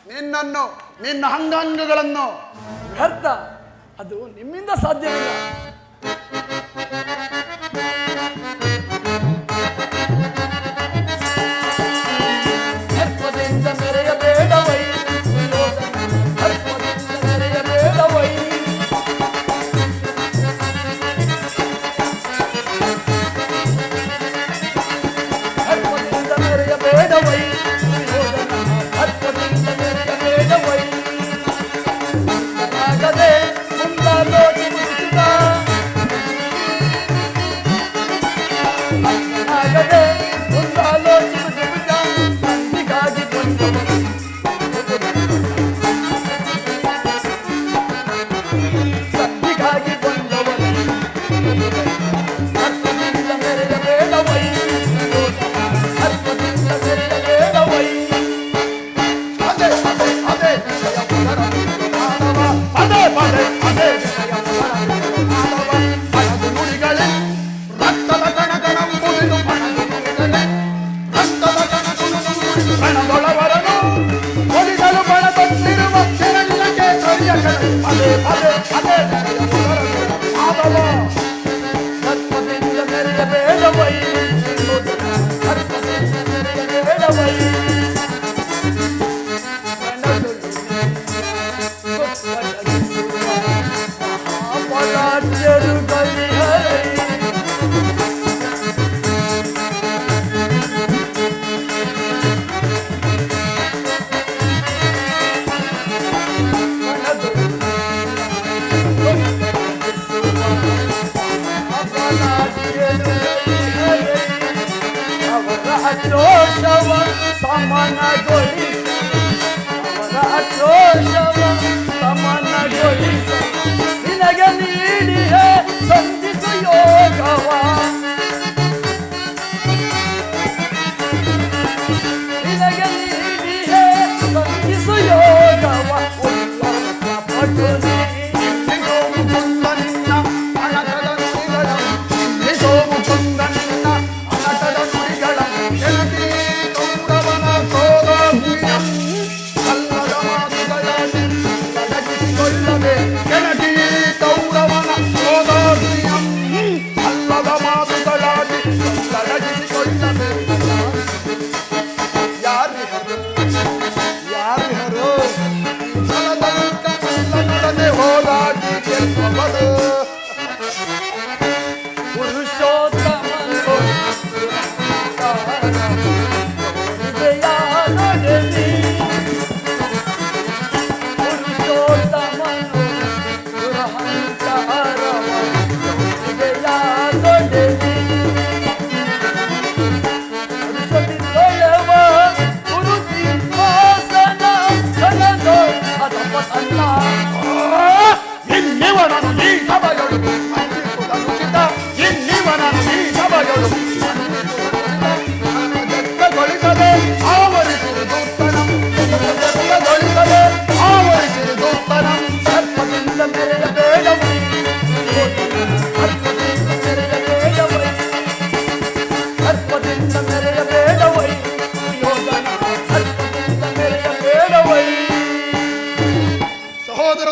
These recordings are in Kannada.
ನಿನ್ನನ್ನು, ನಿನ್ನ ಅಂಗಾಂಗಗಳನ್ನು ವ್ಯರ್ಥ. ಅದು ನಿಮ್ಮಿಂದ ಸಾಧ್ಯವಿಲ್ಲ. ಸರ್ಪದಿಂದ ಮೆರೆಯಬೇಡವೈ ಸುಯೋಧನ, ಸರ್ಪದಿಂದ ಮೆರೆಯಬೇಡವೈ. ಸರ್ಪದಿಂದ ಮೆರೆಯಬೇಡವೈ ಸುಯೋಧನ, ಸರ್ಪದಿಂದ ಮೆರೆಯಬೇಡವೈ. ಆಗದೆ ಮುಂದಾಲೋಚಿ ಮುಗಿಸಿದ, ಆಗದೆ ಮುಂದಾಲೋಚಿ ಮುಗಿಸಿದ ಸಂಧಿಗಾಗಿ ಬಂದವನು, ಸಂಧಿಗಾಗಿ ಬಂದವನು. ಸರ್ಪದಿಂದ ಮೆರೆಯಬೇಡವೈ ಸುಯೋಧನ, ಸರ್ಪದಿಂದ ಮೆರೆಯಬೇಡವೈ. ಅದೇ ಅದೇ ಅದೇ ಅದೇ ಅದೇ ಅದೇ ಪಣದು ನುಡಿಗಳೇ ರಕ್ತದ ಕಣಗಣಂಬುದು, ಪಣದು ನುಡಿಗಳೇ ರಕ್ತದ ಕಣಗಣಂಬುದು, ಕಣದೊಳವರನು ಒಲಿದಲು ಬಣದೊಟ್ಟಿರುವ ಕೆರಳಿನಕ್ಕೆ ಕರಿಯ ಕಣೆ. ಅದೇ ಅದೇ ಅದೇ ಆದವ ಸರ್ಪದಿಂದ ಮೆರೆಯಬೇಡವೈ ಸುಯೋಧನ, ಸರ್ಪದಿಂದ ಮೆರೆಯಬೇಡವೈ. ಮಹಾಬಲಾಢ್ಯರು ಗಲಿಹರೈ, ಅವರ ಆಕ್ರೋಶವ ಸಮನಗೊಳಿಸ, ಅವರ ಆಕ್ರೋಶವ ಸಮನಗೊಳಿಸ, ನಿನಗೆ ನೀಡಿಯೇ ಸಂಧಿಸು ಯೋಗವ, ನಿನಗೆ ನೀಡಿಯೇ ಸಂಧಿಸು ಯೋಗವ. ಉಲ್ಲಾಸ ಪಟು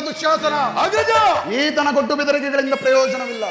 ದುಶ್ಯಾಸನ, ಈತನ ಕೊಟ್ಟು ಬೆದರಿಕೆಗಳಿಂದ ಪ್ರಯೋಜನವಿಲ್ಲ.